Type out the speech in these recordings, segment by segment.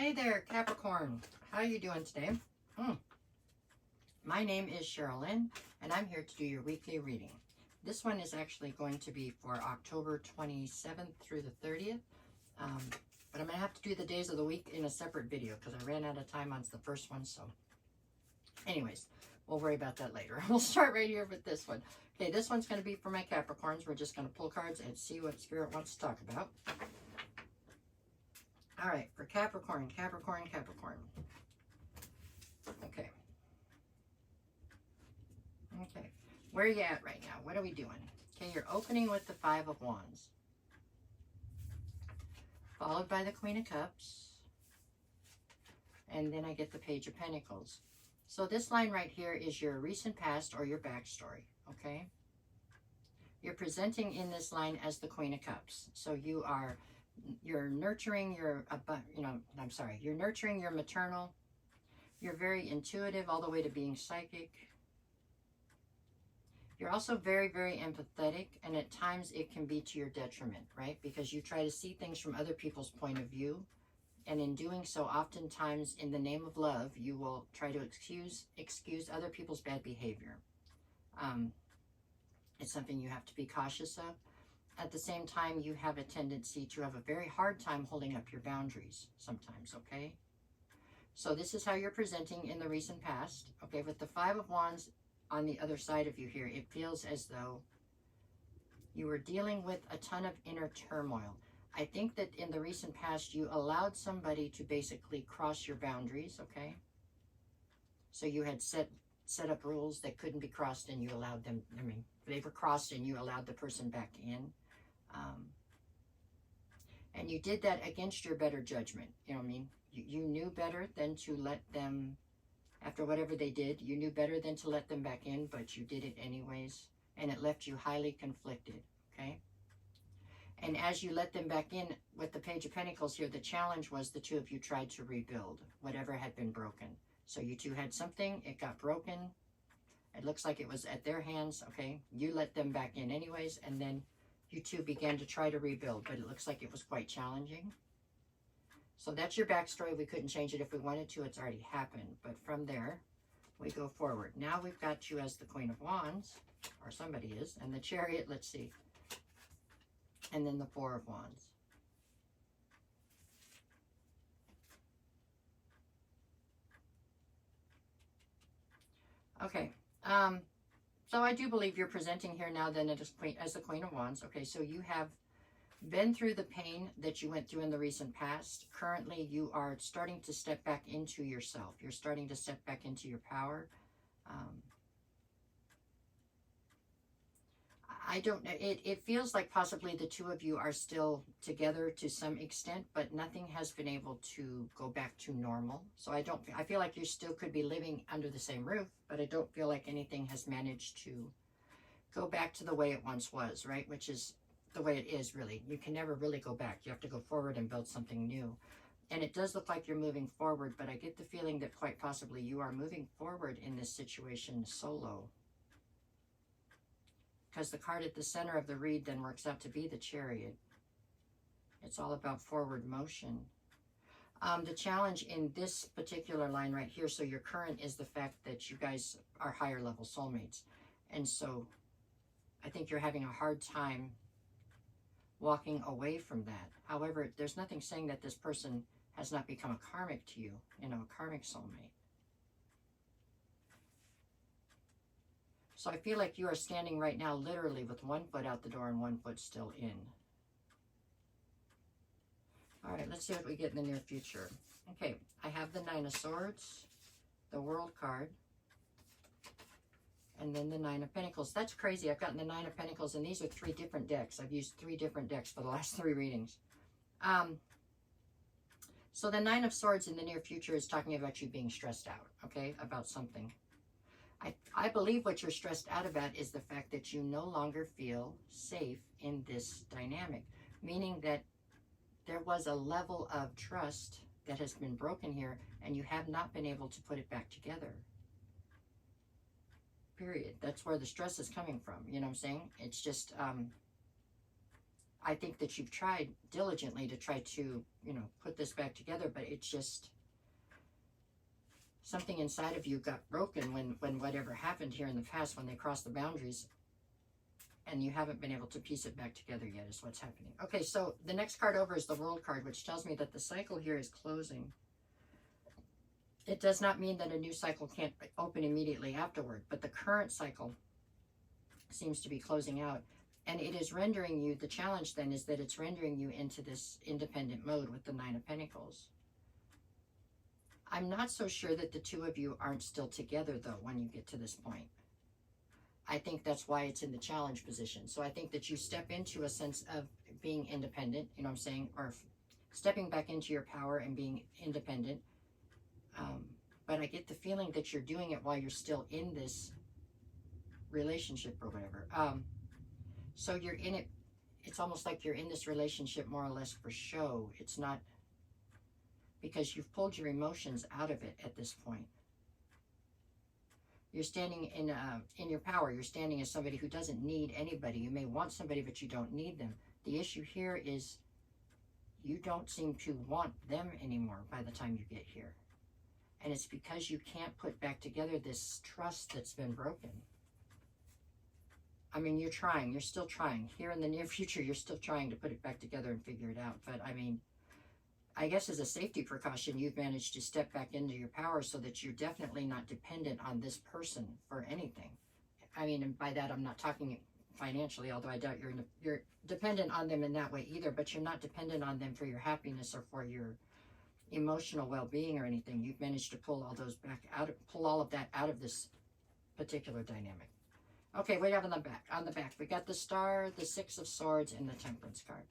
Hey there, Capricorn. How are you doing today? My name is Sherilyn, and I'm here to do your weekly reading. This one is actually going to be for October 27th through the 30th. But I'm going to have to do the days of the week in a separate video because I ran out of time on the first one. So anyways, we'll worry about that later. We'll start right here with this one. Okay, this one's going to be for my Capricorns. We're just going to pull cards and see what Spirit wants to talk about. All right, for Capricorn. Okay. Okay, where are you at right now? What are we doing? Okay, you're opening with the Five of Wands, followed by the Queen of Cups, and then I get the Page of Pentacles. So this line right here is your recent past or your backstory, okay? You're presenting in this line as the Queen of Cups. So you're nurturing your, you're nurturing your maternal. You're very intuitive all the way to being psychic. You're also very, very empathetic, and at times it can be to your detriment, right? Because you try to see things from other people's point of view, and in doing so, oftentimes in the name of love, you will try to excuse other people's bad behavior. It's something you have to be cautious of. At the same time, you have a tendency to have a very hard time holding up your boundaries sometimes, okay? So this is how you're presenting in the recent past, okay? With the Five of Wands on the other side of you here, it feels as though you were dealing with a ton of inner turmoil. I think that in the recent past, you allowed somebody to basically cross your boundaries, okay? So you had set up rules that couldn't be crossed, and you allowed them, they were crossed and you allowed the person back in. And you did that against your better judgment, you know what I mean? You knew better than to let them, after whatever they did, you knew better than to let them back in, but you did it anyways, and it left you highly conflicted, okay? And as you let them back in with the Page of Pentacles here, the challenge was the two of you tried to rebuild whatever had been broken. So you two had something, it got broken, it looks like it was at their hands, okay? You let them back in anyways, and then you two began to try to rebuild, but it looks like it was quite challenging. So that's your backstory. We couldn't change it if we wanted to. It's already happened. But from there, we go forward. Now we've got you as the Queen of Wands, or somebody is, and the Chariot, let's see. And then the Four of Wands. Okay. So I do believe you're presenting here now then as the Queen of Wands. Okay, so you have been through the pain that you went through in the recent past. Currently, you are starting to step back into yourself. You're starting to step back into your power. I don't know. It feels like possibly the two of you are still together to some extent, but nothing has been able to go back to normal. So I feel like you still could be living under the same roof, but I don't feel like anything has managed to go back to the way it once was, right? Which is the way it is, really. You can never really go back. You have to go forward and build something new. And it does look like you're moving forward, but I get the feeling that quite possibly you are moving forward in this situation solo. Because the card at the center of the read then works out to be the Chariot. It's all about forward motion. The challenge in this particular line right here, so your current, is the fact that you guys are higher level soulmates. And so I think you're having a hard time walking away from that. However, there's nothing saying that this person has not become a karmic to you, a karmic soulmate. So I feel like you are standing right now literally with one foot out the door and one foot still in. All right, let's see what we get in the near future. Okay, I have the Nine of Swords, the World card, and then the Nine of Pentacles. That's crazy. I've gotten the Nine of Pentacles, and these are 3 different decks. I've used 3 different decks for the last 3 readings. So the Nine of Swords in the near future is talking about you being stressed out, okay, about something. I believe what you're stressed out about is the fact that you no longer feel safe in this dynamic, meaning that there was a level of trust that has been broken here, and you have not been able to put it back together. Period. That's where the stress is coming from. You know what I'm saying? It's just I think that you've tried diligently to try to, you know, put this back together, but it's just something inside of you got broken when whatever happened here in the past, when they crossed the boundaries, and you haven't been able to piece it back together yet is what's happening. Okay, so the next card over is the World card, which tells me that the cycle here is closing. It does not mean that a new cycle can't open immediately afterward, but the current cycle seems to be closing out. And it is rendering you, the challenge then is that it's rendering you into this independent mode with the Nine of Pentacles. I'm not so sure that the two of you aren't still together, though, when you get to this point. I think that's why it's in the challenge position. So I think that you step into a sense of being independent, you know what I'm saying, or stepping back into your power and being independent. But I get the feeling that you're doing it while you're still in this relationship or whatever. So you're in it, it's almost like you're in this relationship more or less for show. It's not because you've pulled your emotions out of it at this point. You're standing in your power. You're standing as somebody who doesn't need anybody. You may want somebody, but you don't need them. The issue here is you don't seem to want them anymore by the time you get here. And it's because you can't put back together this trust that's been broken. I mean, you're trying. You're still trying. Here in the near future, you're still trying to put it back together and figure it out. But, I mean, I guess as a safety precaution, you've managed to step back into your power so that you're definitely not dependent on this person for anything. I mean, and by that, I'm not talking financially, although I doubt you're dependent on them in that way either, but you're not dependent on them for your happiness or for your emotional well-being or anything. You've managed to pull all those back out, pull all of that out of this particular dynamic. Okay, we have on the back, we got the Star, the Six of Swords, and the Temperance card.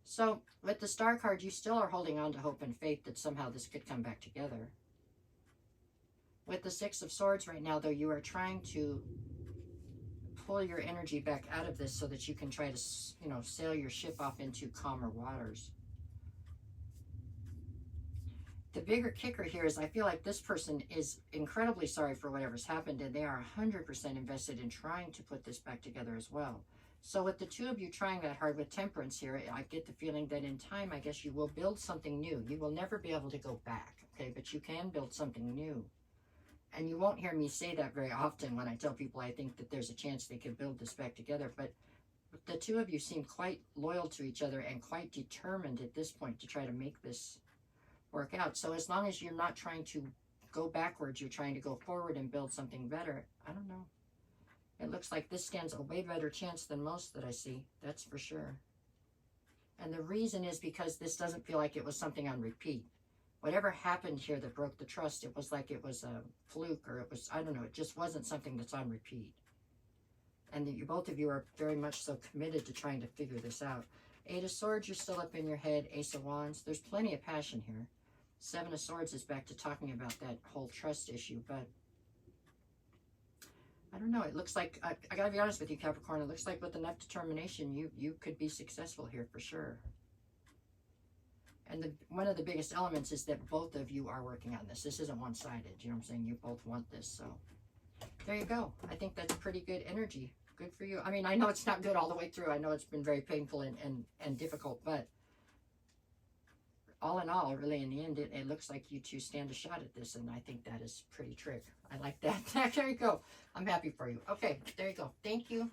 So with the Star card, you still are holding on to hope and faith that somehow this could come back together. With the Six of Swords right now, though, you are trying to pull your energy back out of this so that you can try to, you know, sail your ship off into calmer waters. The bigger kicker here is I feel like this person is incredibly sorry for whatever's happened, and they are 100% invested in trying to put this back together as well. So with the two of you trying that hard with Temperance here, I get the feeling that in time, I guess you will build something new. You will never be able to go back, okay? But you can build something new. And you won't hear me say that very often when I tell people I think that there's a chance they could build this back together. But the two of you seem quite loyal to each other and quite determined at this point to try to make this work out. So as long as you're not trying to go backwards, you're trying to go forward and build something better. I don't know. It looks like this stands a way better chance than most that I see. That's for sure. And the reason is because this doesn't feel like it was something on repeat. Whatever happened here that broke the trust, it was like it was a fluke, or it was, I don't know, it just wasn't something that's on repeat. And that you, both of you are very much so committed to trying to figure this out. Eight of Swords, you're still up in your head. Ace of Wands, there's plenty of passion here. Seven of Swords is back to talking about that whole trust issue, but I don't know. It looks like, I gotta be honest with you, Capricorn, it looks like with enough determination, you could be successful here for sure. And one of the biggest elements is that both of you are working on this. This isn't one-sided, you know what I'm saying? You both want this, so there you go. I think that's pretty good energy. Good for you. I mean, I know it's not good all the way through. I know it's been very painful and difficult, but all in all, really, in the end, it looks like you two stand a shot at this, and I think that is pretty trick. I like that. There you go. I'm happy for you. Okay, there you go. Thank you.